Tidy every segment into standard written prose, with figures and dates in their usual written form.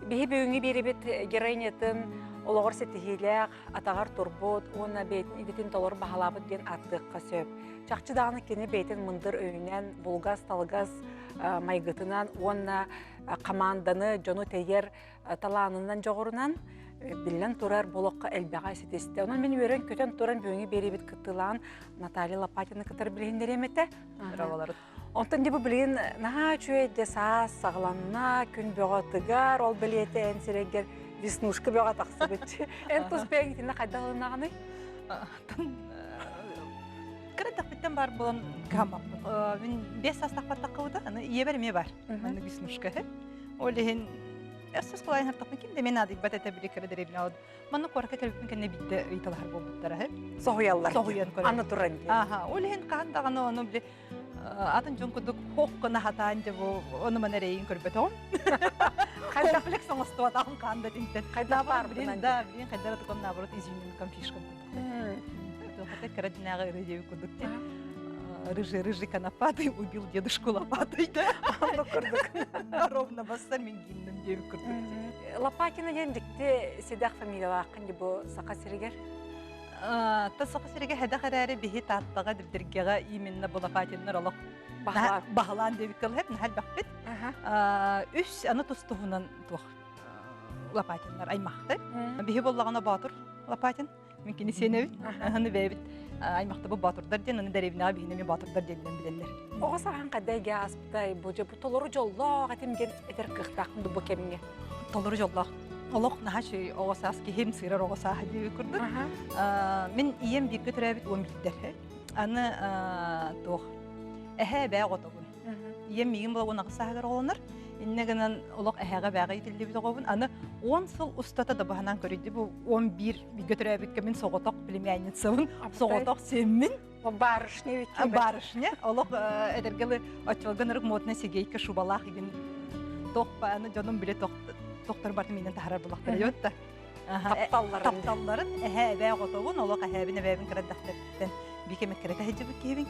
Bihi büyüğünü biri bit geraynetın olağır setihilek, atağar turbut, ona beytin iditin dolor bahalabıt gen attıqqa söp. Çaqçı dağını kene beytin mındır öyünen, bulgaz, talgaz maygıtınan, ona kamandanı, jonu teyer talanından жоғырынан billen turar boloqqa elbağa seteste. Ondan men ören köten turan büyüğünü biri bit kıtılan Наталья Лопатина кытар билендер эмете. Бравалар. Онтан дебу билен наха чуэдде саас сағланна күн бөға тыгар, ол билеті әнсерегер веснушка бөға тақсы бітчі. Ән тұс бәңгітіне қайдағылынағыны? Кырадақ біттен бар болын қамап. Мен 5 састақ баттақ қауыда, ие бәріме бар. Веснушка. Олеген Әсіз құлайын артақпын кемде мен адық бәт әті білі кірі дәребіне ауды. Маны қорқа кәлбіппен кәне бітті ұйталар болдықтары. Соғуялар. Соғуян көрі. Аны тұран ке. Олеген қағандағаны оны білі атын жон күдік хоққына хатайын деп оны мән әрейін көрбет оғын. Комплекс оңысты батағын қағанда деңтен. Қайда бар бұнан? Да, білін қайдар атықым набырот изюмнен конфишкам күдік. Қата кірадінағы ірі күдік. Рыжий конопатый убил дедушку лопатой, да? Аны күрдік. Ровно бастар мен гиннім деп күрдік. Лопатина ендікті седақ фамилия ақын дебу сақа серегер? Та сақа серегер хәдақ әрәрі бейі таттаға дірдіргеға именно бұл лопатинлар олық бағылан деп кіл хәп, нәхәл бақпет. Үш аны тұстығынан тұқ лопатинлар аймақты. Бейі болағына батыр лопатин. Мүмкені сені аны бәйбіт. Аймақты бұл батырдар ден, аны дәребіне бейіне мен батырдар денлен білелер. Оға саған қадайге аспытай бұжы, бұл толыры жоллақ, әтемген әтер қықтақынды бұл кеміне? Толыры жоллақ. Олық наға шөй оға саске хем сыйрар оға саға деп көрді. Мен ием бекке түрәбіт 11-дер. Аны тоқ. Әхә бәғ отығын. Ием меген бұл оңағы сағығыр олыныр. Иннегенен олық әхәға бәғі етілді біт оғын. Аны 10 сыл ұстата да бағынан көрейді. Бұл 11 бекке түрәбітке мен соғытақ племянницавын. Соғытақ сенмін. Барышне өткен. Барышне. Олық әдергелі отчылған ұрық мотына сегейкі шубалақ еген тоқ бәні жоным біле тоқтар барды менен тахарар бұлақтар өтті. Тапталларын әхә бәғ отығын. Олық әхәбіне бәбін кіраддақтардан бекемет кіреді әжібі кебін.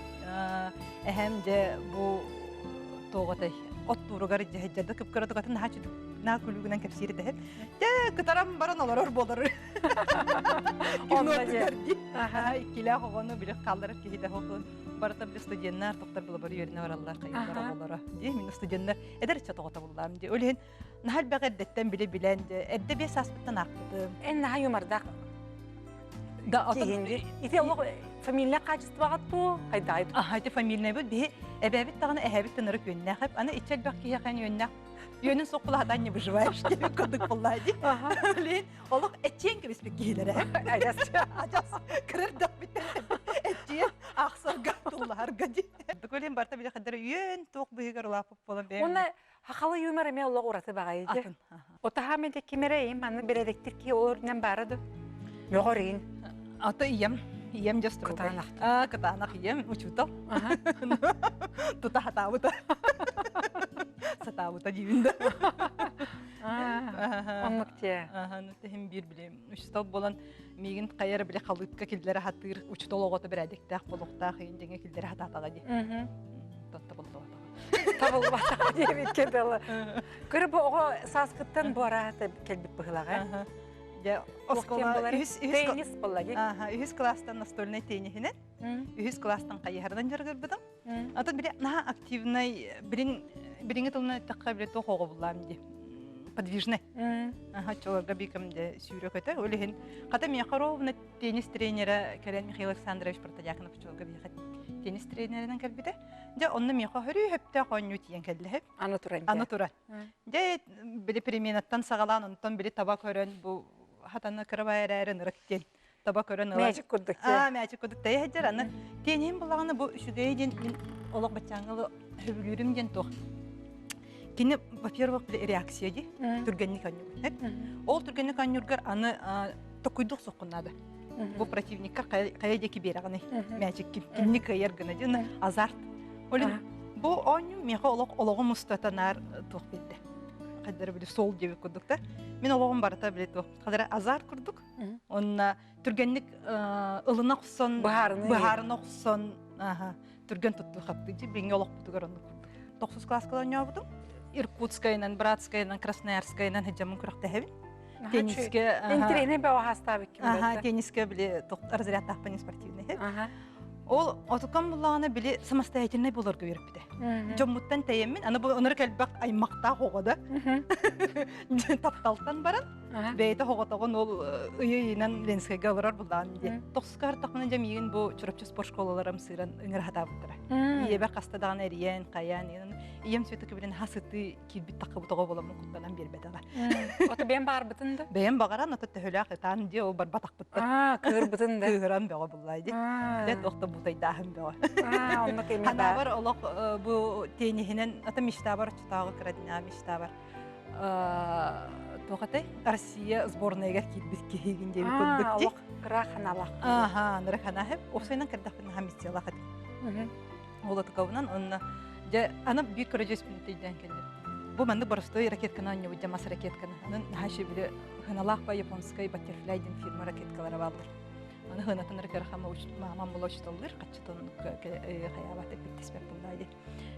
Әхәмде бұл тоғытай. От туругар жаһаджада кып кырады гатын хачыды на күлүгүнөн кепсири дехет. Те кытарам баран алар болор. Онда жерди. Икиле хогону биле калдырып киде хогон. Барта биле студенттер токтор булып бары жерине баралар кайдара болора. Ди мен студенттер эдер чатогота буллам ди. Олен нахал багаддеттен биле билен эдде бес аспыттан акты. Эн наха юмардак. Да атынды. Ите ол фамилия качество багатту кайдайт. Ите фамилия бу би эбебит тагына эһәбит тынырып йөннә хәп. Аны ичәл бак кияхан йөннә. Йөнен соқладан не выживаешь, дип кодык буллады. Лен, олык этчен кебес бик гиләре. Ажас кирдә бит. Этчен ахсар гатуллар гади. Доколен барта биле хәдер йөн тоқ быгыр лапып була бе. Уна хакалы юмар эме олык ураты багайды. Отаха менде кимерейим, аны берелектир ки олордан барады. Йогорин. Ата ием жастыру. Кытанак. Кытанак ием учутал. Тута хатаута. Сатаута дивинде. Оннукте. Нутем бир билем. Учутал болан мигин кайыр биле халытка килдер хатыр учутал огота берадиктак болукта хыйындыгы килдер хататага ди. Татта болду. Табыл бата дебит кедалы. Көрүп ого саскыттан бараты келбит быгылага. Я оскола теннис боллаги. Үз класстан настольный теннисинен. Үз класстан кайярдан жаргыр бидим. Ата бире на активный биринге тылны такка бире тохого булам ди. Подвижный. Чолорга бикемде сүйрөк өтө. Олehen ката Михаровна теннис тренери Карен Михаил Александрович Протодяконов чолорга бихат теннис тренеринен келбиде. Ja онны меха хөрү хөптө коннут ен келде. Аны туран. Аны туран. Ja бире переменаттан сагалан онтон бире табак көрөн бу хатаны кырбайрарын рыктен табак көрөн. Мәҗик күрдүк. Мәҗик күрдүк. Тәҗәр аны тенен булаганы бу үшүгейден олог бачаңылы хөбүлүрүм ден тох. Кине, во-первых, реакция ди, түргенник аннюр. Ол түргенник аннюргар аны токуйдук соккунады. Бу противникка кайдеки бераганы, мәҗик кинник ярганы ди, азарт. Олен бу анню меха олого мустатанар тох билди. Кадыр бир сол деп курдук. Менологом барата билет тох. Кадыр азарт курдук. Онна түргенник ылына куссон, баһарына куссон, түрген тутту хапты ди, бенге олог бутугар онду курдук. 9 класска ойнобудум. Иркутскайнан, Братскайнан, Красноярскайнан хаджамын күрәктәһәбин. Тенниске. Тенниске. Интерене бе хаста бик Ага, тенниске биле разряд тахпан спортивный. Ага. Ол отукан буллагана биле самостоятельный булырга берип биде. Жоммуттан тәйеммин, аны бу онор келбак аймакта хогода. Тапталтан баран. Бейте хоготогон ол ыйынан Ленскайга барар булдан ди. Тоскар тахмын жамигин бу чурапчы спорт школаларым сыран ыңыр хатабыттыра. Иебе кастадан эриен, каян, ием сөтөк билен хасыты килбит такы бутого боламын куттанан бербетага. Ото бен бар бытынды? Бен багаран ото төһөлөк тан ди ол бар батак бытты. Кыр бытынды. Кыран бага буллайды. Дет вакытта бутайдахым бага. Онны кеме Ана бар олок бу тенихинен ата миштабар чутагы крадина миштабар. Тоқатай Россия сборныйга килбит кегин деп көндүк ди. Раханалак. Аха, нраханахып. Осайнан кырдахын хамистела хат. Ола такавнан онна же ана бир көрөжөспүн тийден келди. Бу менде боростой ракетканы анне бу жамас ракетканы. Анын хаши биле ханалак ба японскай баттерфляй ден фирма ракеткалары балдыр. Аны хынатын ракерхама уч мамам болоштолдыр, качтон хаябат биттеспек булдайды.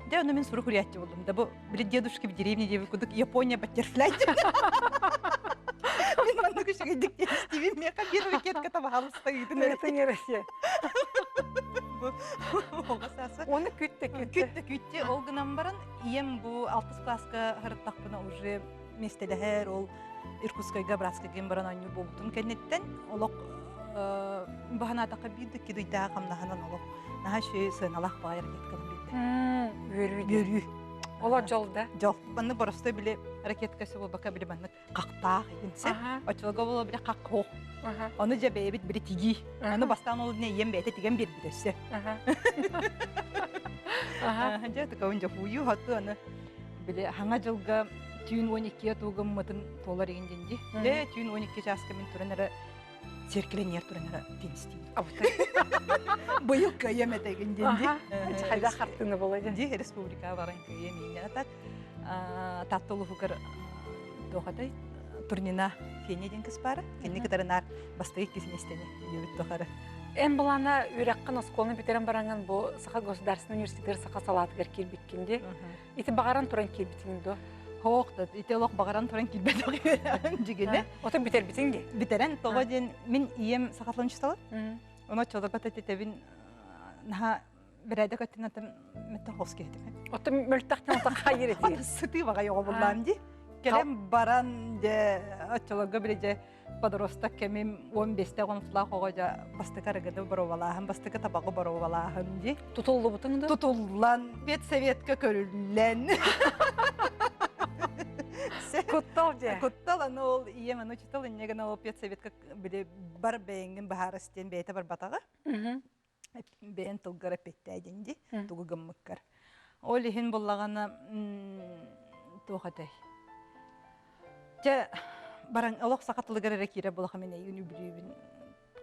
Да, но мен суру хурятчы болдум. Да бу биле дедушки в деревне деп кудук Япония баттерфляй. Мен маны кышыга диктен стивим мека бир ракетка таба алыста идин. Это не Россия. Оны Күтті. Ол гынан баран, ием бу 6 класска харыттақпына уже местелехер, ол Иркутскайга, Братскайга баран аню болдун. Кенеттен, олық бағанатаққа бидді кедойда қамнағанан олық. Наға шөй сыналақ бағай ракетканы билді. Бөрі. Ола жолда? Жол. Банны боростой біле ракеткасы бол бака біле банны қақтақ едінсе. Очылға болу біле қақ хоқ. Оны жа бейбіт біле тиги. Оны бастан ол не ем бейті тиген бер білесі. Жа тұқауын жа хую хатты аны біле хаңа жылға түйін 12-е туғым мұтын толар егенденде. Ле түйін 12 жасқа мен түрінері серкеленер түрінері теністейді. Бұйыл көйем әтегенденде. Қайда қартыны болады? Де республика баран көйем еңген атақ. Таттылы фукар тоқадай турнина фенеден кіс бары. Кенне кітарынар бастығы кесместені ебіт тоқары. Ән бұлана үйраққан осколыны бітерен баранған бұл Сақа государственный университеттер Сақа салатығар келбеккенде. Иті бағаран тұран келбетіңді? Хоқты, ите олық бағаран тұран келбет жігені. Отын бітер бітіңде? Бітерен тоға ден мен ием Сақатлан ұшталы. Оны чолырға тәтетебін наға бір әді көттен атым мәтті хоски етім. Отын мөлттақтен отын қайыр еті? Оны сұты баға еға болам де. Келем баран де чолырға біле же подоростак кемем 15-те ғонфлақ оға жа бастыка рыгыды баровалағын, бастыка табағы баровалағын де. Тұтылды бұтыңды? Тұтылдан, педсоветка көрілен. Құттал же? Құттал, аны ол иемен ұчытал, иннеген ол педсоветка бар бәйінген бағар істен бәйті бар батаға. Бәйін тұлғары петті әденде, тұғы ғыммыққар. Ол ехін болағаны тұғадай. Баран олық сақатылығыр әрекері болаға мен әйін үбірейбін,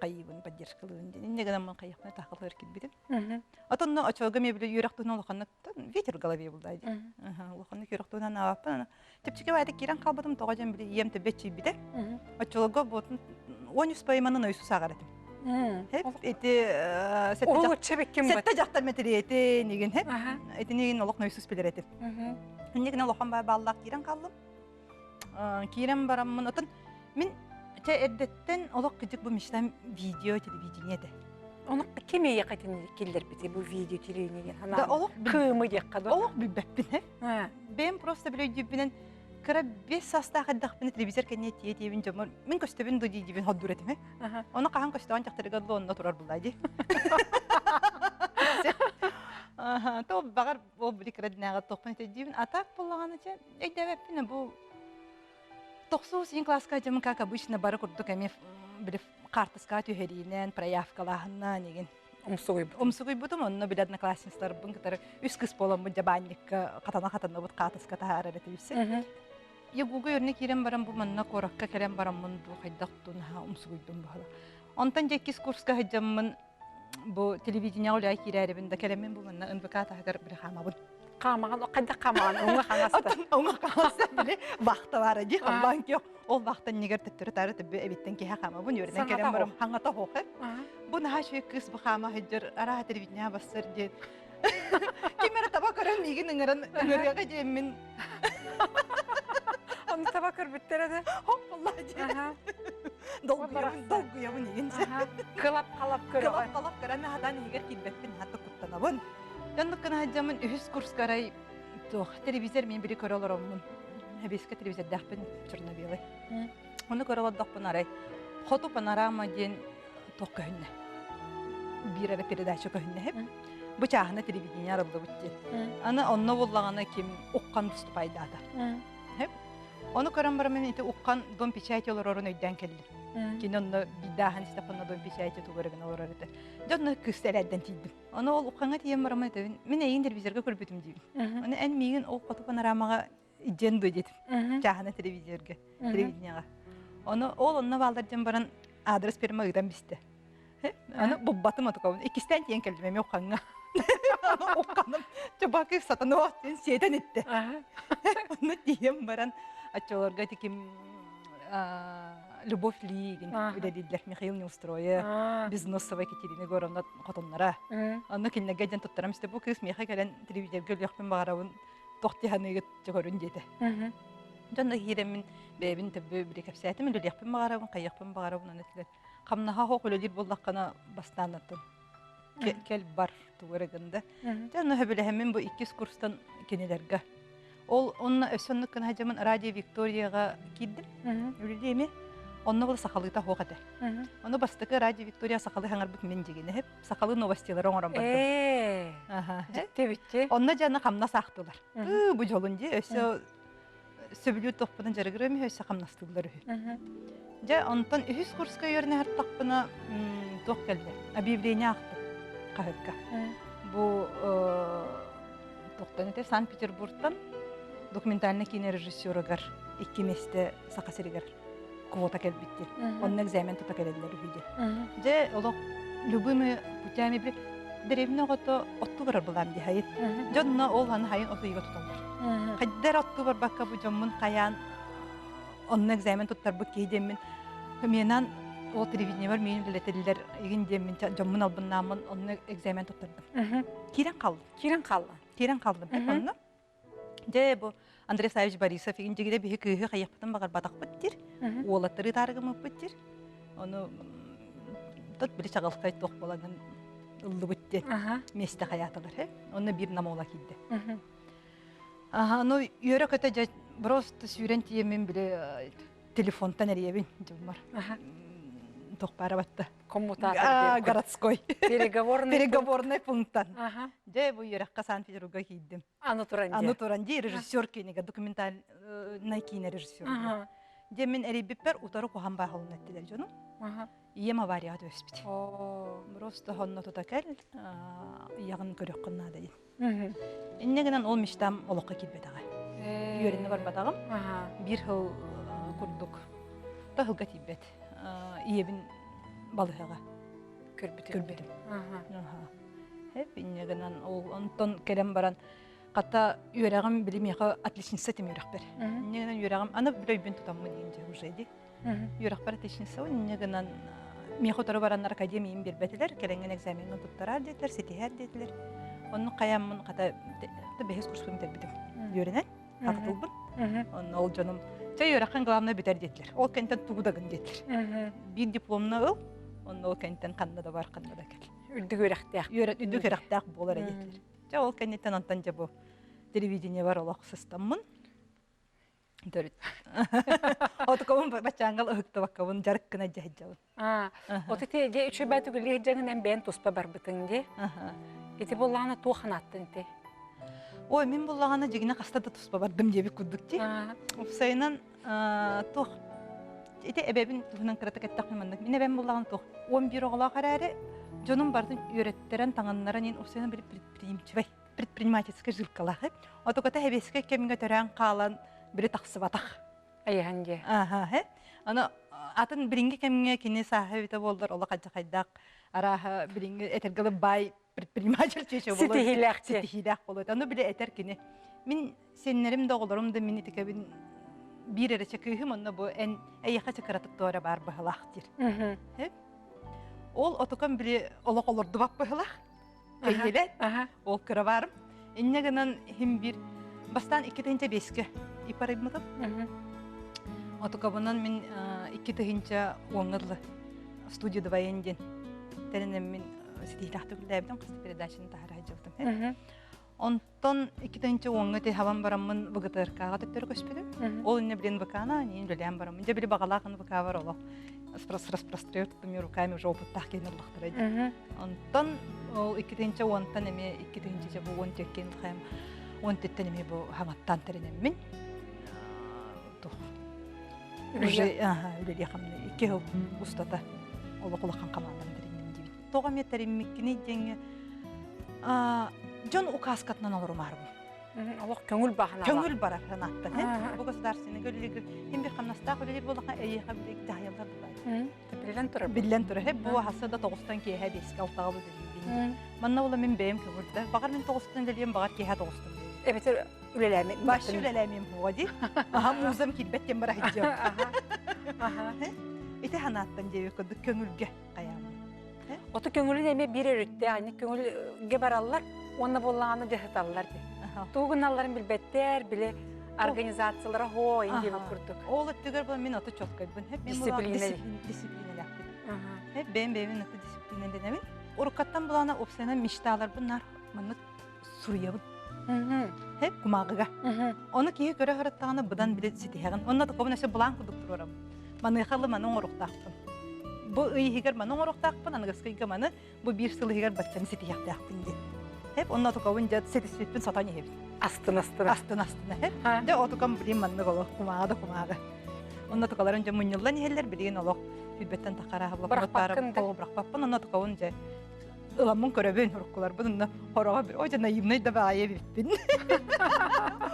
қайыбын, поддержкалығын ден. Иннеген аман қайықпына тақылығыр келбедім. Атонны очалға мебілі үйрақтығын олыққаннықтан ветер голове бұлдайды. Олыққанны үйрақтығынан ауаппын. Тепчіке байды керен қалбадым, тоға жан білі емті бетчей біді. Очалға бұтын 13 пайыманын өйсі сағаратым. Сәтті жақтар мәтірі еті неген хеп. Еті неген олық нөйсіз білер етім. Неген олыққан бай баллақ керен қалдым. Кирем барамын отын мен әддеттен олық күдік бұл мечтам видео телевидение де. Оны кемeye қайтын келдер біте бұл видео телевидение? Қымы дек қады. Олық білбәппін. Бәйім просто білі өйдебінен кіра 5 састағы әддақпыны телевизор кәне тиетебін жомыр. Мен көстебін дөй дейдебін hoddur етім. Оны қаған көстеген жақтырығы онына тұрар бұлдайды. Топ бағар ол білі кіра дінәға тоқпын етедебін. Атақ болағаны че, әйдәбәппіні бұл 9 класска жамын, как обычно, бары күрдік әме қартысқа түйерінен, проявкалағына неген. Умсуғый бұдым, онына білі одноклассницлар бұн кітары үс кіс болам бұн жабанникка қатана бұд қартысқа тағар әрәтебісі. Егуғы өріне керен барам бұл мұнына қораққа керен барам мұн бұл қайдақтың умсуғыйдың бұғыла. Онтан жеккіз курсқа жамын бұл телевидение олай керәрібінде керемен бұл мұнына НВК тағар бір қама бұд. Қамаған, қайда қамаған, оңға қаңасты. Оңға қаңасты біле, вақты бары де, қамбан кең. Ол вақтан негер түттірі тары түбі әбеттен кеға қама. Бұн өрінен керен бұрым қаңата хоқы. Бұн хашуы қыз бұл қама хеджір, ара телевидения басыр дед. Кемері таба көрін меген үңіріға деймін. Onu taба көрбүттер эде. Vallahi dolguyamın egince. Kılap көрөй. Kalap karana hadan higer kilbettin hatta kuttanabın. Yanlıkkana hacamın ühüs kurs karay televizör men biri körolorommun. Hebeske televizör dahpın Чернобылы. Onu köroloddoqpun aray. Foto panorama den toqqahınna. Bir ara передача көһүнне hep. Bu çağına televizyon yarıldı bitti. Ana onna bollağına kim uqqan vыступайдата. Hep. Onu көрөн барамын ите уqqan дом печать олор орун өйдөн келди. Кинонно бидахан Степанна дом печать тугөргөн олор өйдө. Жонно кыстелерден тийдим. Оны ол уqqанга тием барамын ите. Мен эйин телевизорга көрбүтүм дейм. Аны эн мигин ол фото панорамага иден дойдет. Чағына телевизионға. Оны ол онна балдардан баран адрес берме ыдан бисте. Аны буббатым атыкабын. Икистен тиен келдим эми оққанға. Аны оққаным. Чабакы сатаны уақытын сиетен етті. Оны тиен баран атчаларға теким Любовь Лигин, үлелилер, Михаил Неустроя, Безносова Екатерина Егоровна қатонлара. Аны келнеге ден тұттарам істе бұл кыз меха кәлен телевизорға лияқпен бағарауын тоқтиханыйға жығырын деді. Жонда хиремин бәбін төбі бір кәпсәтім, үлелияқпен бағарауын, қайяқпен бағарауын анетілер. Қамнаға хоқ үлелер болдаққана бастанатын. Кел бар туғырығында. Жонда хөбілі бұл 2 курстан кенелерге. Ол онна өсөннүк кына хажамын радио Викторияга кидди. Үлелеме? Онна бул сакалыта хогата. Оны бастыкы радио Виктория сакалы хаңар бут мен дегене хеп сакалы новостилер оңорон барды. Тебитти. Онна жана камна сактылар. Бу жолунди өсө сөбүлү топпунан жарыгырым өсө камнастылар. Жа онтон 3 курска йөрнө хаттакпына ток келди. Объявление акты. Кахыкка. Бу токтон эте Санкт-Петербургтан документальный кинорежиссерыгар 2 месте сакасырыгар квота келбитти. Он экзамен тута келелер үйдө. Же олок любыми путями бир деревнөгото отту барар булам ди хайыт. Жонно ол аны хайын отуйга туталар. Каддер отту бар бакка бу жоммун каян он экзамен туттар бу кейдемин. Менен ол телевидение бар менин билетелер игиндемин жоммун албыннамын он экзамен туттардым. Кирен калды. Онно же бу Андрей Савич Борисов игинжегиде бихи кыйы кайяктан багар батак биттир. Уолаттыры тарыгымы биттир. Оны тот били чагалкай ток болаган ылды битти. Месте хаятылар. Оны бир намола кидди. Ну йөрө көтө же просто сүйрен тиемен биле телефонтан эриебин жумар. Тохпара батта. Коммутатор. Городской. Переговорный пункттан. Же бу йөрөккө Санкт-Петербургга кийдим. Аны туранди режиссер кенеге документальный кинорежиссер. Же мен эрибиппер утары кохан байхолун эттилер жону. Ием авария өспүт. Просто хонно тутакел ягын көрөккөн дейин. Иннегенен ол миштам олокко килбедага. Йөрүнү бар батагым. Бир хыл курдук. Тахылга тибет. Иебин балыгага көрбүтүм. Хеп иннегенен ол онтон келем баран ката үйрәгем билимега отличница тем үйрәкбер. Иннегенен үйрәгем аны билебин тутаммы дигенде уже ди. Үйрәкбер отличница иннегенен меха торы бараннар академиям бербетилер, келенген экзаменге туттарар детлер, сетихер детлер. Онны каяммын ката бехес курскын тербитим. Үйрәнен катылбын. Онны ол жоным Чай үйрәккен главный битер детлер. Ол кенттен тугудагын детлер. Бир дипломны ыл, онны ол кенттен қанда да бар, қанда да кел. Үрдік үйрәктәк. Үрдік үйрәктәк болар детлер. Чай ол кенттен антан жабу телевидение бар олақ сыстамын. Дөріт. Отықауын бачаңғал ұхықты баққауын жарық кына жайджауын. Отыте же үші бәті гүлі жаңын бән тұспа бар бұтын де. Еті болағына туған аттын де. Ой, мен болағана жегіне қастады тұспа бардым дебі күдікте. Ұпсайынан тұқ. Еті әбәбін тұғынан қыраты кәттіқ мемандық. Мен әбәбін болағана тұқ. 11 оғыла қарәрі, жоның бардың үйреттерін таңанларын ең ұпсайынан бір предпринимательский жылқалағы. Отықыта әбеске кемінге төрән қалан бірі тақсы батақ. Айхан де. Аны атын бірінге кемінге кені сахабеті болдар, ола қанча қайдақ. Араға бірінге әтергілі бай предприниматель чеше болар. Сетихиләк болар. Аны біле әтер кені. Мен сенлерім де оларымды мен етікәбін bir yere çekiyim onunla bu en ayakta çıkartıp doğru var bahalaktır. Ol otukan bile olak olurdu bak bahalak. Öyle. Ol kıra varım. İnne gelen hem bir bastan iki tane beske ипараймытым. Отукабынан мен 2 тыгынча оңырлы студияда байенден. Тәренем мен сетихтахты күлдәбден кысты передачаны тахара жылдым. Онтон 2 тыгынча оңы те хаван барамын ВГТРК-га төттөр көспедим. Ол инне билен ВК-на, нен билен барамын. Же били багалакын ВК бар оло. Распространяют этими руками уже опыттах кенерлахтырайды. Онтон ол 2 тыгынча онтан эме 2 тыгынча же бу 10 теккен хайм. 10 теттен эме бу хаматтан теренеммин. Уже үлеле хамны 2 жыл устата олоқулақан командан теренем дейбит. Тога метериммиккини деңе жон указкатынан алыр марбы. Аллах көңүл бахана. Көңүл барар ханаттан. Бу государственный гөллегер ким бир камнаста гөллегер болака эйха билек дайылдар булай. Билен турар. Билен турар. Хеп бу хасада 9тан кеһә 5 алтагы билен. Манна ула мен бем көңүлдә. Багар мен 9тан билен багар кеһә 9тан. Эбетер үлеләме. Баш үлеләме буди. Аха музам килбеттен бара хиҗә. Аха. Ите ханаттан дебе көдүк көңүлгә каям. Оты көңүлүн эме бир өрүттө, аны көңүлгө бараллар, онна боллаганы жахаталлар ди. Тугуналларын билбеттер, биле организациялары хо инде курдук. Ол өттөгөр бул мен аты чоткойбун. Хеп мен дисциплина. Хеп мен аты дисциплина денеби. Урукаттан булана опсена мечталар bunlar мынык сурыябын. Хеп кумагыга. Оны кие көрө хараттаганы будан билет ситеген. Онна да көбүнесе булан кудук турам. Маны халы манын уруктакпын. Бу ыйгер манын уруктакпын, аныгаскайга маны бу бир сылыгер баччаны ситияктакпын ди. Хеп онна да көбүн жат сетиспетпин сатаны хеп. Астына хеп. Де отукам билим манны голо кумага. Онна да каларын жа муньыллан хеллер билген олок. Хүбеттен такара хаблак барып бракпаппын, онна да көбүн жа ыламын көрөбөн уруккулар бунна хорога бир ой жана имней да бая биппин.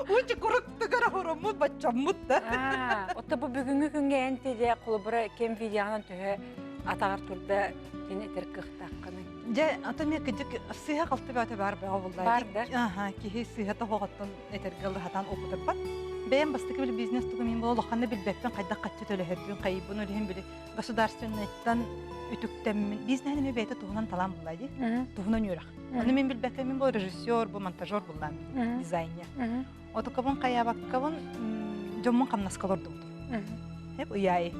Ой чукурукту кара хоромут баччаммут да. Отта бу бүгүнгү күнгө энтеде кулубура кем видеонун төһө атагар турда кене теркыктакканы. Же атаме кыжык сыйга калты бата бар болду. Бар да. Аха, кихи сыйга та хоготтон этергалы хатан окутурпат. Бем бастык бил бизнес тугу мен боло лоханны билбеппен кайда катчы төлөһөрбүн кайбын ölем били государственныйттан үтүктеммин бизнесине бейте тугунан талам булайды. Тугунан юрак. Аны мен билбекке мен бу режиссер, бу монтажер булам, дизайнер. Отукабын каябаккабын жомун камнаскалар дулду. Хеп уяй.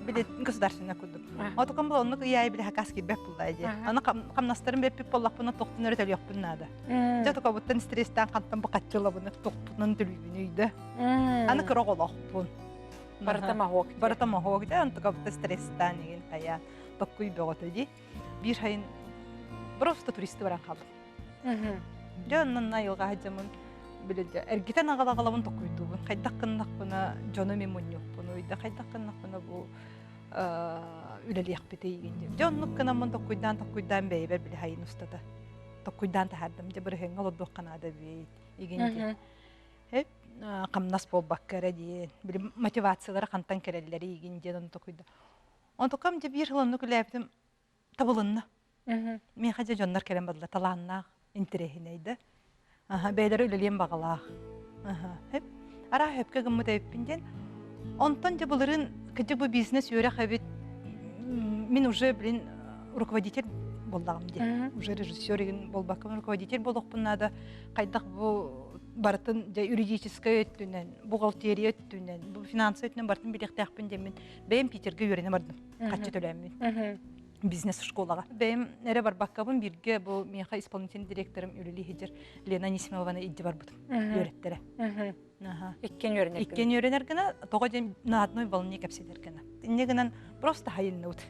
Биле государственный курдук. Отукам бул оннук уяй биле хакаски беп булайды. Аны камнастарын беппип боллакпына токтун өрөтөл ёкпун нада. Жотукабыттан стресстен кантан бу катчылабыны токтунан төлүбүнүйдө. Аны кыроголокпун. Баратама хок да антукабытта стресстен деген кая. Токкуй бөгөтөди. Бир хайын просто туристи баран калдым. Жоннан айылга хажамын биледе. Эргитен агалагалабын токкуйдубун. Кайдаккыннакпына жоно мемуньюкпун. Уйда кайдаккыннакпына бу үлелиyak бетейгенде. Жоннукканамын токкуйдан бейбер биле хайын устата. Токкуйдан тахардым. Же бир хең олодук канада бейт. Игенде. Хеп камнас болбаккара дейін. Бир мотивациялары кантан кереллери игенде токкуйда. Онтукам же бир хылымны күләптим табылынны. Мен хажа жоннар керен бадыла таланнақ, интерехинейді. Бәйлері үлелен бағалақ. Хеп, ара хөпке гыммыда өппінден. Онтан же бұлырын кәді бұл бизнес өре қабет. Мен уже, блин, руководитель болдағым де. Уже режиссер еген болбақым, руководитель болуқпынады. Қайдақ бұл бартын юридический өттүнен, бухгалтерия өттүнен, финансы өттүнен бартын билектеақпын демен. Бәйім Питерге үйрене бардым, қатшы төләмін. Бизнес школаға. Бәйім әрі бар баққабын бірге бұл менға исполнительный директорым Юлили Хеджер Лена Нисимованы идді бар бұдым, үйреттері. Иккен үйренергіна? Иккен үйренергіна, тоға жем на одной волне кәпселергіна. Иннегінен просто хайылны ұд.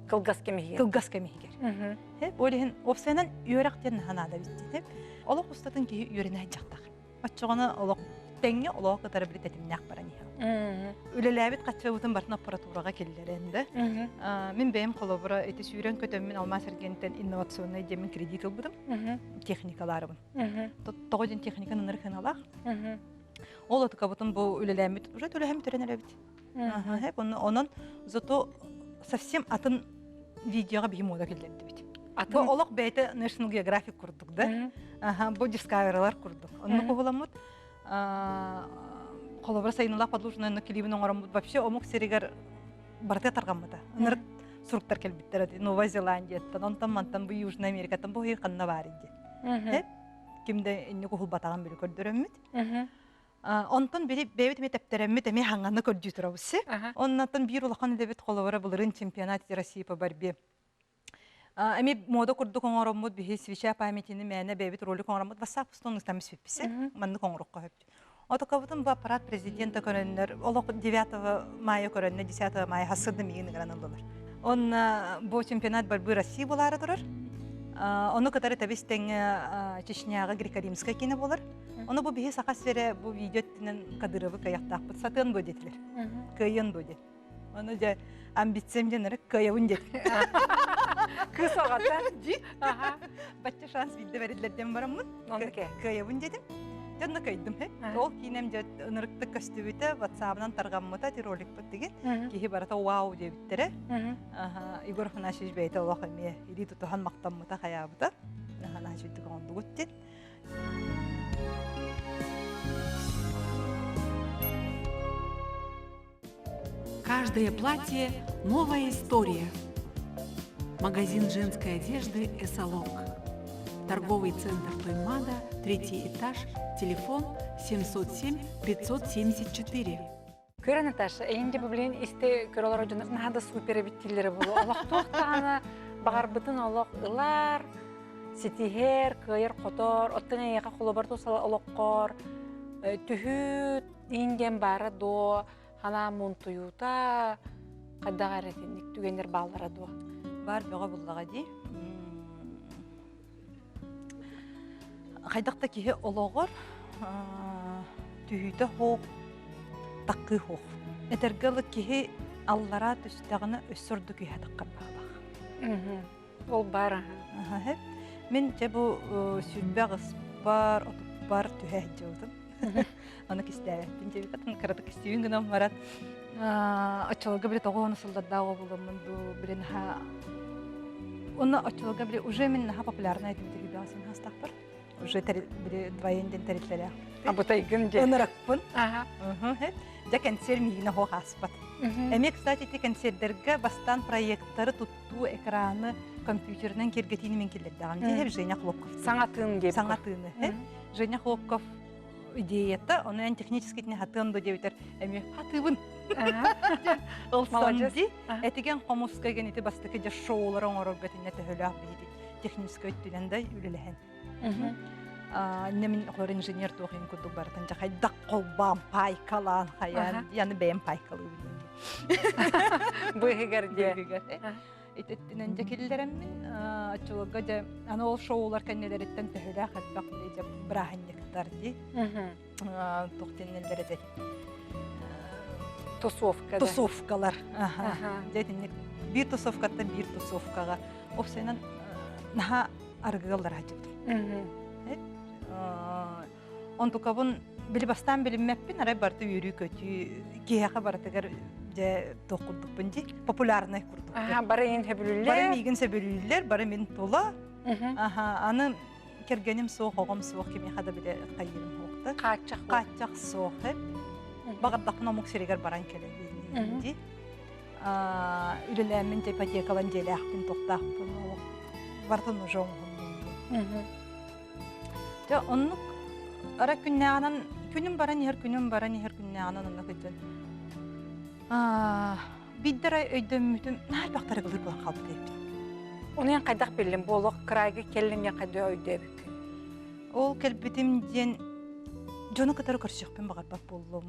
Кылгас кемегер. Кылгас кемегер. Олеген опсайынан үйректерін ханада бітті. Олық ұстатын кейі үйрене жақтақ. Атчығаны олық тәңе олық қытары білет әтімнәқ баран ең. Үлеләбет қатшы бұтын бартын аппаратураға келдеренді. Мен бәйім қолыбыра әті сүйрен көтөммен Алмаз Сергентен инновационный демен кредит ұлбыдым. Техникаларымын. Тоғыден техниканы нырқын алақ. Ол отықа бұтын бұл үлеләбет уже төләхем түрен әләбет. Онын зато совсем атын видеоға бейім ода келдерді бет. Бұл олық бәйті National Geographic құрдық да. Бұл дискавералар құрдық. Оны қоғыламыд қолыбыра сайынылақ подложный келебін оңырамыд. Вообще омық серегер барты тарғамыда. Оныр сұрықтар келбеттер. Нова Зеландияттан, онтан-мантан бұл Южный Америкаттан бұл қанна бар еді. Кімді әне қоғыл батаған білі көрдіріммет. Онтон бебет метептеремме теме хаңаны көрдү турабыз. Оннан бир улахан дебет коловара булырын чемпионат России по борьбе. Эми мода курдук оңороммут бихи свеча памятини мәне бебет ролик оңороммут бассак пустон стамис фипписе. Манны оңорокко хөп. Отокабытын бу аппарат президента көрөннөр, олок 9 мая көрөннөр, 10 мая хасырды мигин гранылдылар. Он бу чемпионат борьбы России булары турар. Оны катары табистен Чечняга Греко-Римская кине болар. Оны бу бихи сака сфере бу видеоттен Кадыровы каяктак сатын бодетлер. Кыйын боде. Оны же амбициям денер кыйын дет. Кыз огата. Бачча шанс видде берилерден бараммын. Ондаке. Кыйын дедим. Жонна кайдым. Ол кинем же ынырыктык костюмүтө WhatsApp-нан тарганмыта ролик деген. Кихи барата вау дебиттере. Игорь Фанасьевич бейте лохами иди тутухан мактаммыта хаябыта. Наханашыттык ондугуттен. Каждое платье – новая история. Магазин женской одежды «Эсалонг». Торговый центр Тоймада, 3-й этаж, телефон 707-574. Көрі, Наташа, әйінде бүблейін істе көрілер өдіңіз, нағада супер біттілері болу. Олақ тоқтағаны бағар бұтын олақ ұлар, сетихер, көйер, қотор, оттың әйеға қолы бар тұсалы олаққор, түхіт, енген бары до, хана мұнтуюта, қаддаға ретіндік түгендер балдара до. Бар бөға бұллаға дей. Қайдақта кеге олағыр, түхіті хоқ, таққы хоқ. Әтергілі кеге аллара түстіғіні өссірді күйе таққар бағалақ. Ол бар. Мен же бұл сүрбе ғыс бар, отып бар түхе әджеудым. Оны кестәбеттін жебі қатын қырады кестеуін гінам барат. Очылығы біле тоғы оны сылдардағы болымын білен ха... Оны очылығы біле уже мен популярна әдім түрі бағасын хастақ бар. Уже двоенден тәрітлері ақ. Абытайгын же. Онырақпын. Жа консер мигіне хоқ аспат. Әме, кстати, те консердерге бастан проекттары тұтту экраны компьютернен кергетіні мен келдердіған. Де Женя Хлопков. Саңатын деп. Саңатыны. Женя Хлопков идеята, оны ән технически тіне хатын до деуітер. Әме, хатыбын. Олсанды. Әтіген қомускайген еті бастықы же шоулары оңырып бәтіне төхілі ақ бейді. Технически өттілінді үліліген. Немін олар инженер тоғын күрдік барытын жа қайдақ қолбам пайкалан қаян, яны бәйім пайкалы үлінді. Бұйғығарде. Итеттінен жа келдеріммен, атчылыға жа, аны ол шоулар кәнелереттен төхілі қалбақ біле жа бірағыннектар де. Тоқтенелері де. Тусовкалар. Bir тусовкаттан bir тусовкаға. Опсайнан наға арғығалар хатып. Он тұқабын білі бастан біліммәппін, арай барды үйрі көті, кейіға баратығар тоқырдықпын де, популярны құрдық. Бары ең сөбілілер? Бары мейгін сөбілілер, бары мен тола. Аны кергенім соқ, оғым соқ, кеме қада білі қайырым оқты. Қатчақ соқ. Бағардақын омық серегер баран келі. Үліләмін ипотекалан желі ақпын, тоқтақпын, бартын жоңғын. Онлық ара күннәғанан, күнім баран, ехер күннәғанан онлық өтін. Биддер ай өйдім мүтім, нар бақтары ғылыр болан қалды дейбін. Оны ең қайдақ білім, болық қырайғы келін ең қайды өйді бүкін? Ол кәлбетім ден жоны қатары көрсіқпен бағарбақ болуым.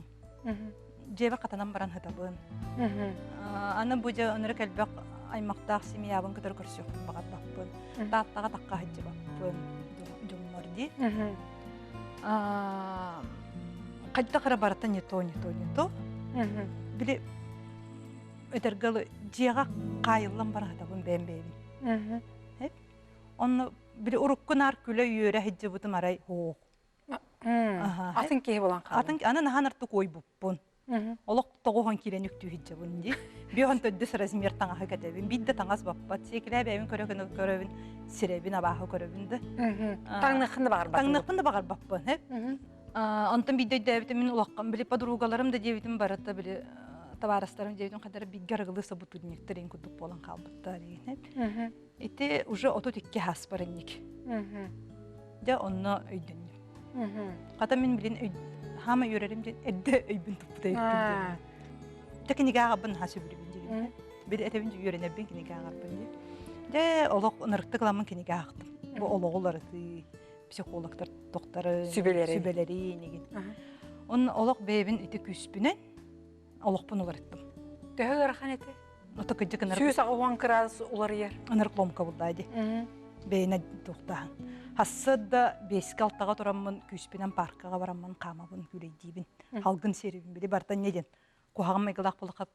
Жебі қатанан баран ғытабын. Аны бұжа өнірі кәлбәқ аймақтақ семиябын қатары көрсіқпен бағарбақпын. Даттаға таққа ғытжы бақпын. Жуммарди. Қайда қара барата не то. Біле өтергілі жеға қайылан бар ғытабын бән-бәйбін. Оны біле ұрыққын ар күлі үйері ғытжы бұтым арай хоқ. Атын кейі болан қалын? Аны наған арты қой бұппын. Олық тоғуған келен үктүү хиджа бұнды. Бүйіған төддіс размер таңағы кәдебін. Бидді таңаз баппат. Секілі бәйбін көрігін сіребін абағы көрігінді. Таңнықынды бағар баппын? Таңнықынды бағар баппын. Антын бидді дәбітім мен ұлаққан. Білі подругаларым да дебітім баратта білі табарастарым дебітім қадары біггер ғылыса бұтуднектерін күдік болан қалбыттар. Эти уже отут икке хас барынник. Да онна өйдінник. Қата мен білін хама юреrim ден эдде өйбүн туппутай эппин. Те кинига абын хасы билбин ден. Бир этебин юренебин кинига абын ден. Де олок нырыкты кыламын кинига актым. Бу ологолар психологтар, доктары, сүбелери неген. Он олок бебин ити күспүнен олокпун уларыттым. Төгөр ханете. Ото кыжыкынар. Сүйс агуан кырас улар ер. Аныркломка булдайды. Бейне туктахан. Хассыда беске алтага тураммын күспүнен паркага бараммын камабын күлейдибин. Халгын серибин били бартан неден. Кухагым мыгылак булакап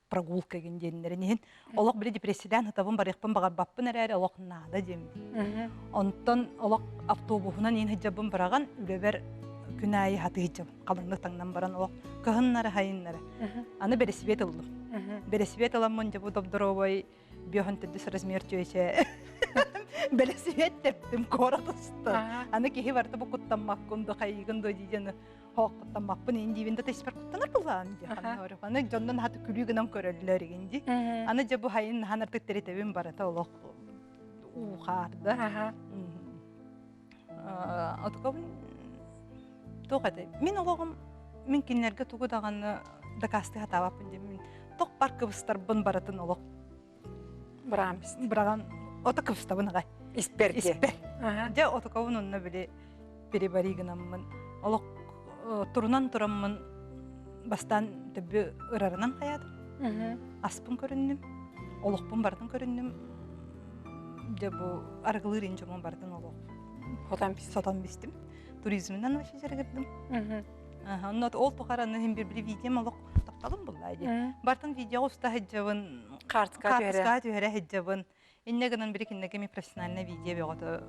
прогулка генденнеринен. Олок били депрессиядан хатабын барыкпын багарбаппын эрәре олок нада дем. Онтон олок автобусунан ин хажабын бараган үлебер күнәйи хаты хажаб. Калыңны таңнан баран олок кыһыннары хайыннары. Аны бересибет ылдым. Бересибет аламмын жабу добдоровой биохантедис размер чөйсе. Бересибет тептим коратысты. Аны кихи барты бу куттаммаккунду кайгынду дижен хоққаттаммакпын индивинде теспер куттанар булан диханнары. Аны жондан хаты күлүгүнөн көрөллөр игинди. Аны жабу хайын ханартык теретебин барата олок ухарды. Отукабын тоқады. Мен ологым мен кинлерге тугудаганы дакасты хатабаппын деп мен ток паркыбыстар бын баратын олок. Браган отокыбыстабын агай. Испер. Же отокабын онна биле перебаригынаммын. Олок турунан тураммын бастан төбү ырарынан каядым. Аспын көрүндүм. Олокпун бардын көрүндүм. Же бу аргылырын жомон бардын олок. Сотан бистим. Туризминен вообще жергирдим. Оннот ол тухараны хем бир видео олок тапталым буллайды. Бартын видео уста хаджабын картка төре хаджабын. Иннегенен бир киннеге ми профессиональный видео бегото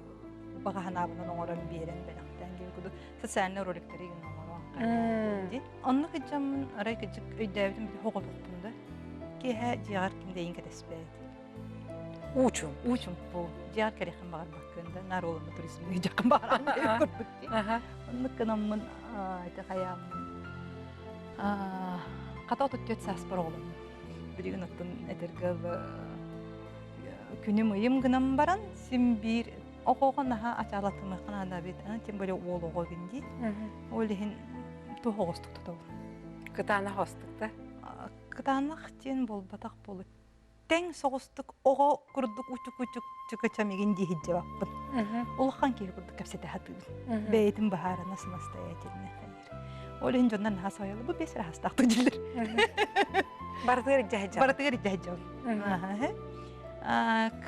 багаханабынан оңорон берен белактан келгүдү социальный роликтери оңорон. Онны хаджам арай кыжык өйдөбүм бир хоготукпунда. Кеха жигар киндейин кетеспейт. Учум бу. Жигар керехин багар баккында наролуну туризмге жакын барам деп көрдүк. Онны канаммын айта хаям. Ката төт саспар олум. Биригин оттон этергел күнүм ыйым гынам баран симбир окогон аха ачалатымы канада бит. Тем более олого гинди. Олихин тухогостук тотоб. Кытана хостукта. Кытанак тен болбатак болуп. Тең соғыстық оға күрдік учук-учук чүкачамеген дейі жаваппын. Олыққан кейі күрдік кәпсеті хатығын. Бәйетін бағарына самостоятельный хайыр. Олығын жондан наға соялы бұл бесір хастақты жүлдір. Бардығыр жағы Бардығыр жағы жау.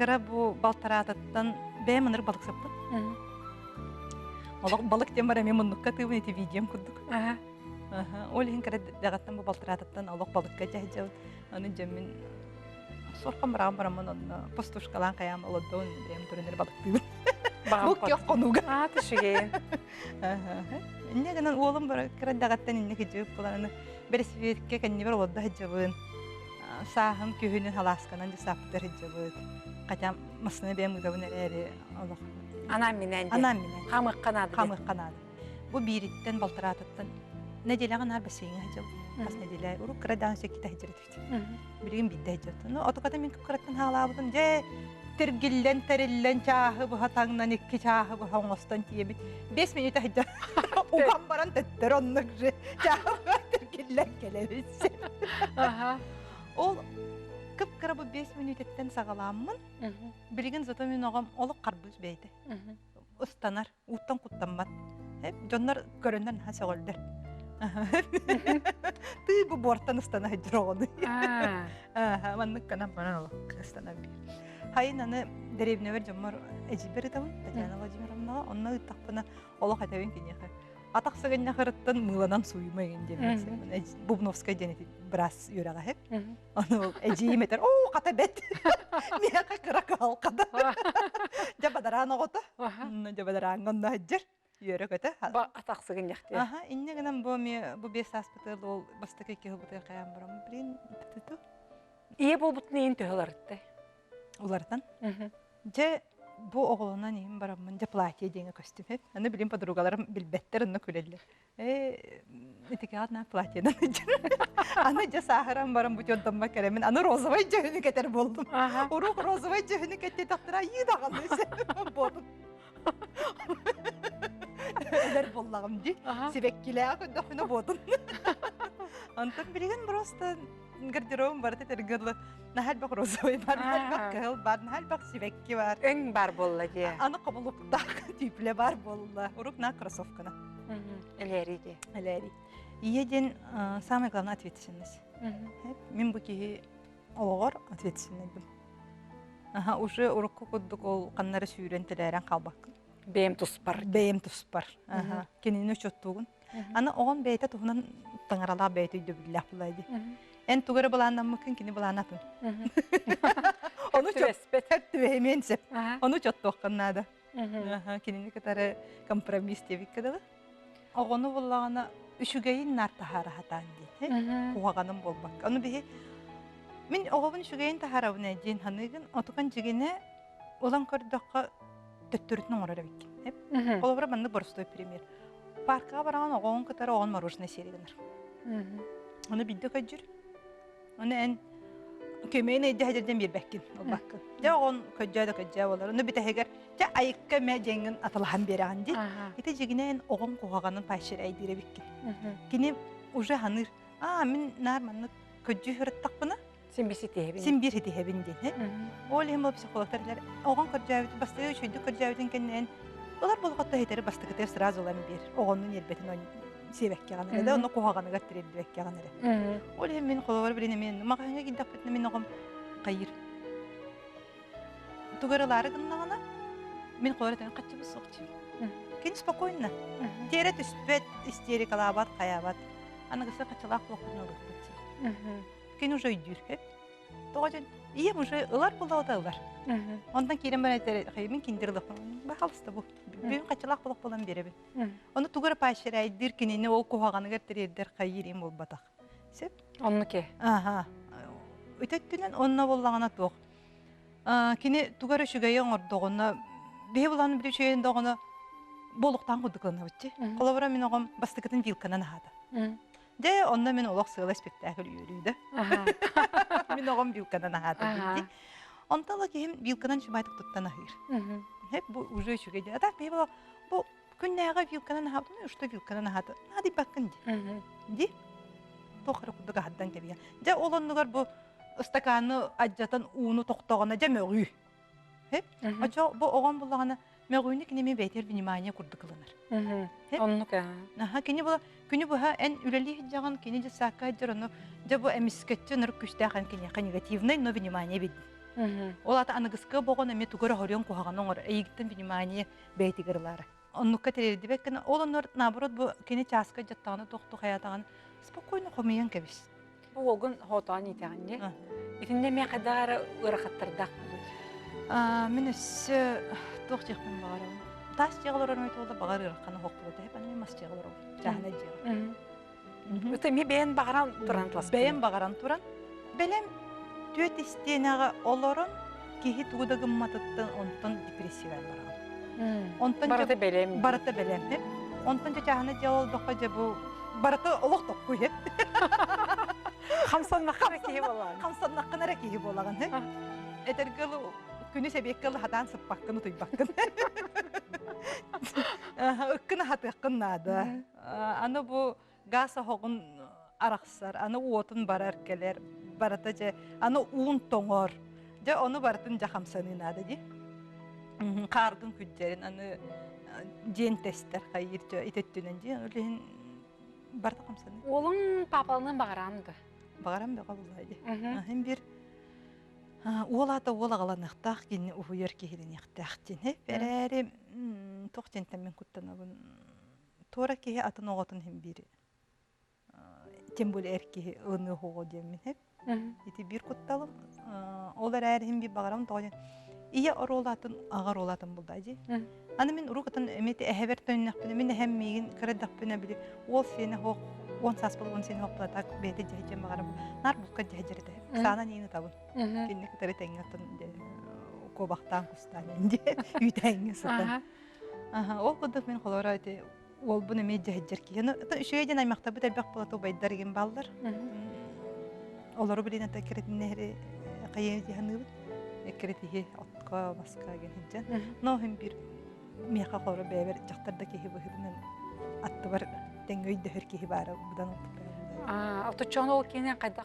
Кыра бұл балтарататтан бәй мұныр балық саппын. Олық балық дем бар әме мұныққа тығын еті видеом күрдік. Олығын кыра дағаттан бұл балтарататтан олық балыққа жағы жау. Оны жамын соркам барамын онна пастушкалан каям олодон дем турнер балыктыбын. Бу кеп конуга. Тишиген. Иннегенен олым бар кырдагаттан иннеге жеп буланы бересибетке кенне бер олодда жабын. Сахым көһүнүн халасканан жапты жабыт. Катам масны бем гыбын эре Аллах. Анам менен. Камык канады. Бу бириттен балтыратыттан неделяган арбасыйга жабы. Асна делай урук крадан секите хижрет. Билгин битте хижрет. Ну отоката мен кыраттан халабын же тергиллен териллен чахы бу хатаңнан икки чахы бу хоңостон тиебит. 5 минут хижрет. Уган баран теттер оннук же. Чахы тергиллен келебиз. Ол кып-кыра бу 5 минуттен сагаламмын. Билгин зато мен огам олук карбыз бейди. Устанар, уттан куттанмат. Жоннар көрөндөн хасагылдар. Ты бу бортан ыстана жроны. Маннык канам баран олок ыстана бир. Хайын аны деревневер жомар эжибер табын, Татьяна Владимировна, онна ыттакпына олок атабын кинеха. Атаксыгынна кырыттан мыланан суйма эгенде. Бубновская денети брас юрага хеп. Аны эжиметер, о, ката бет. Мияка кырака алкада. Жабадарана гота. Жабадаранганда жер. Йөрөкөтө. Атаксыгын якты. Иннегенен бу 5 аспитал ол бастык эки хыбыты каян барам. Блин, тету. Ие болбутун ээн төһөлөрдө. Улардан. Же бу оголунан ээн бараммын. Же платье деген костюм хеп. Аны билим подругаларым билбеттер аны күлеллер. Этике адна платьедан. Аны же сахарам барам бу жонтонма керемин. Аны розовый жөһүнү кетер болдум. Урук розовый жөһүнү кетти тактыра ийдаган болдум. Элер боллагым ди. Себеккилеа көдөхүнө бодун. Антон билген просто гардероб бар тетергеле. Нахал бак розовый бар, нахал бак кыл бар, нахал бак себекки бар. Эң бар болла де. Аны кабылыптак типле бар болла. Урук на кроссовкана. Элериде. Элери. Еден самая главная ответственность. Мен бу ки олгор ответственныйдым. Уже урукку куддук ол каннары сүйрентелерен калбаккын. Бейм туспар. Бейм туспар. Кенини чоттугун. Аны огон бейте тухунан таңарала бейте үйдө билях булайды. Эн тугары баландан мыкын кини баланатын. Onu çok sep. Onu çok toqqanada. Kinini katara kompromis tebik kadala. Ogonu bullagana üşügeyin nar tahara hatan di. Kuğaganım bolbak. Onu bihi min oğabın üşügeyin tahara buna jin hanıgın otukan jigine olan kördökka töttürütün orara bik. Hep. Olabra bandı borstoy premier. Parka baran oğon katara oğon marujna seriginir. Onu bildi kajır. Onu en kömeğine edeceğim bir bekkin o bakın. Ya on köcede olur. Onu bir teher. Ya ayıkka me jengin atılan bir andi. İte jigine en oğun kuğaganın paşır aydire bekkin. Kini uje hanır. Min narmanlı köcü hırttak buna. Sen bir hedi hebindin. Oğlu hem o psikologlar. Oğun köcede bastı şuydu köceden kendin. Olar bolqatta heteri bastıkter sıraz olan bir. Oğunun yerbetin on sebekki ganere de onu kuğaganı gattirdi bekki ganere. Oğlu hem men qolawar bilene men maqanga gidip bitne men oğum qayır. Тугырылары гыннагына мен қорытын қатчыбыз соқчы. Кен спокойно. Терет үспет истерикалабат, қаябат. Анығысы қатчылақ блокын ұрықтыпчы. Кен уже үйдір. Тоғажын, ием уже ылар болауды ылар. Ондан керен бар әйтері, мен кендірлік. Бақалысты бұл. Бүйін қатчылақ блок болан беребін. Оны тугыры пайшыр әйдір кенені ол қоғағаны кәртірердер қайыр ем ол батақ. Сеп? Онны ке? Өтеттінен онына болағына тоқ. Кини тугары шүгейен ордоғына, бей боланы бір шүйен доғына болуқтан құдықлана өтчі. Қолабыра мен оғым бастықытын вилканан ағады. Де, онда мен олық сығылы спектакль үйірейді. Мен оғым вилканан ағады. Онталы кейім вилканан шымайтық тұттан ағыр. Хеп, бұл уже шүгейді. Ада, бей болақ, бұл күннәға вилканан ағады, ұшты вилканан ағады. Нади бақын де. Тоқыры құдық ағаддан кебеген. Де, оланығар бұл стаканы аджатан уну тоқтоғана жа мөғүй. Ача бұл оған бұлағана мөғүйні кінеме бәйтер внимание күрдікілінір. Онны ке? Күні бұға ән үлелі жаған кені жа саққа жыр, оны жа бұл әміскетчі нұрық күштәған кені негативный, но внимание беді. Ол ата анығысқы болған әме түгірі хорен қоғаған оңыр, әйгіттен внимание бәйтігірлары. Онныққа тәрелді бәккені, ол оныр набырот бұл кені часқа жаттағаны тоқты қаятаған спокойно қомейен кәбіс. Бұл оғын хоуtuan итәғанне. Итінде мен қадағары ұрақаттырдақ бұл? Мен өсі тоқ жеқпен бағарым. Тас жеғылыр өрмейті олда бағар ұраққаны хоқ болды. Әне мас жеғылыр ол. Жағына жеғылыр. Өте мен бәйін бағаран тұран тұласын? Бәйін бағаран тұран. Бәлем төт істенеға оларын кейі туғыдағым матыттың онтын депрессивай барам. Бараты бәлем? Бараты бәлем. Онтын жағына жеғылдыққа жабу бараты олық тоққой. Қамсаннаққына кейі болаған. Қамсаннаққына кейі болаған. Әтергілі күні себеккілі хадан сыппаққыны тұйбаққын. Үккіні хатыққын нады. Аны бұл ғаса хоғын арақсар, аны уотын барар келер, барата же, аны уын тоңор. Же оны баратын жақамсаны нады де. Қардың күддерін, аны жен тестер қайыр же, итеттінен же, өлейін барта қамсаны. Олың папалының бағаранды? Бағарам беға бұлайды. Хем бір ол ата ол ағаланықтақ, кені ұйыр кейлін еқтіқтен. Бәрәрі тоқ жентәмен күттіні бұн. Тора кейі атын оғатын хем бір. Тем бөлі әркейі ұны хоғы демін. Еті бір күтталым. Олар әрі хем бір бағарам тоғын. Ия оролатын, ағар олатын бұлдайды. Аны мен ұрғытын әметі әхәбер төнінәқпіні, мен әхәм мейгін кірідақпіні білі, ол сені хоқ, он саспыл, он сені хоқпылатақ бәйті жәйджен бағарым. Нар бұлқа жәйджерді. Сана нейіні табын. Кенне кітары тәңгіқтін көбақтан құстан әнде, үйтәңгі сұтан. Ол құдық мен қолора өте, ол бұны мен жәйджер кейіні. Үшігейден аймақта бұд әлбәқ болату байдар еген балдар. Олары білен әті кіретінері қайын жиғаны бұд. Экретихи отқа басқа ген хиджан. Но хем бир меха хору бэбер жактарда кихи быһыбынан атты бар теңгөй дөһөр кихи бары будан Отучон ол кенен кайда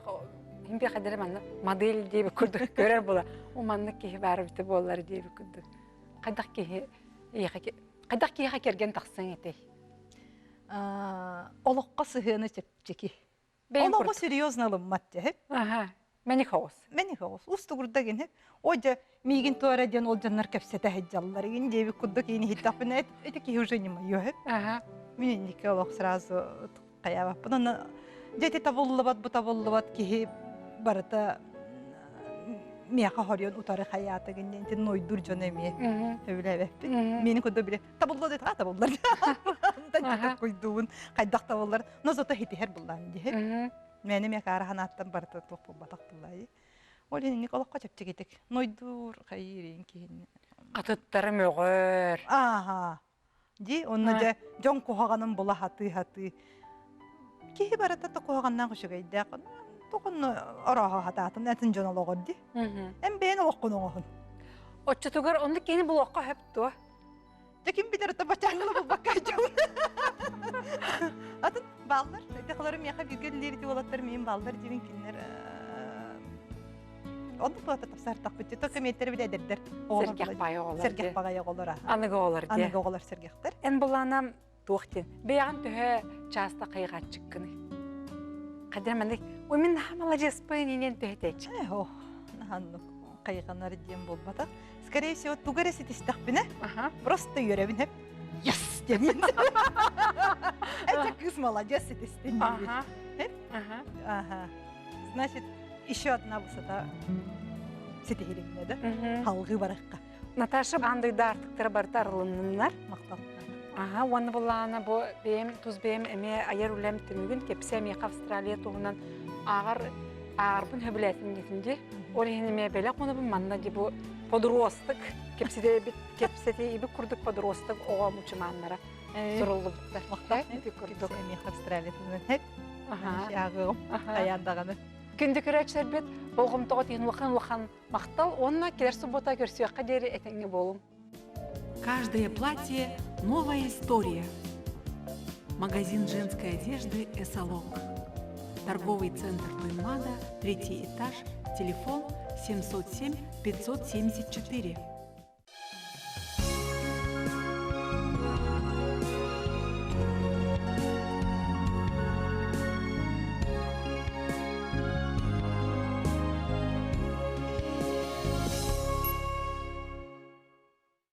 химбе кайда манна модель деп күрдүк көрөр була. У манны кихи бары бите боллар деп күрдүк. Кайда кихи кайда кихи керген таксын этей. Олоққа сыһыны чепчеки. Олоққа серьезно алыммат деп. Мени хоос. Мени хоос. Устугурда ген. Ожа мигин туара ден ол жаннар кепсете хаҗаллар ген деп күрдүк ини хитапын эти ки уже не моё. Мен нике олоқ сразу каява. Бунан Дети табыллыбат, бу табыллыбат кихи барыта мияқа хорион утары хаята генден тен нойдур жон эме. Өбүлөбөп. Мени көдө бире табыллы дейт, табыллар. Анда койдуун, кайдак табыллар. Нозото хитихер буллан ди. Мени мияқа араханаттан барыта топу батактылай. Олен Николакка чепчегетик. Нойдур хайрин кихин. Катыттары мөгөр. Ди, онна же жон кохаганын була хаты. Кихи барата токоганнан кушугайда. Токун араха хататын этин жонологор ди. Эм бен оккунугун. Оччутугар онды кени булакка хепту. Жакин битерте бачаңгылы булбакка жон. Атын балдар, текалары мияка биргелleri ди болаттар мен балдар дибин кинер. Онды плата тапсартак битти. Токеметтер биле дердер. Сергек бай оголар. Сергек багай оголар. Аныга оголар ди. Аныга оголар сергектер. Эн буланам туохтен. Беяган төһө часта кыйга чыккыны. Кадер мендик, ой мен молодец пойнинен төһөтеч. Ох, наханны кыйганар дем болбата. Скорее всего, тугарес итистакпине. Просто йөребин хеп. Yes, демен. Это кыз молодец итистин. Значит, еще одна высота сетихилинне да. Халгы баракка. Наташа андыйда артыктар бартарлыннар. Мактал. Оны булана бу бем туз бем эме аяр үлем тимүгүн кепсе ми Австралия тугунан арбын хөбүләтин гитинди. Ол эме беле кону бу манна ди бу подросток кепседе бит кепседе иби курдук подросток ого мучманнара. Сурулду буттар. Мактал. Курдук эме Австралия тугунан хеп. Ягым аяндаганы. Күндү көрөчсөр бит болгомтого тиин лахан мактал, онна келер суббота көрсөккө дери этеңге болум. Каждое платье – новая история. Магазин женской одежды «Эсолог». Торговый центр Туймада, 3-й этаж, телефон 707 574.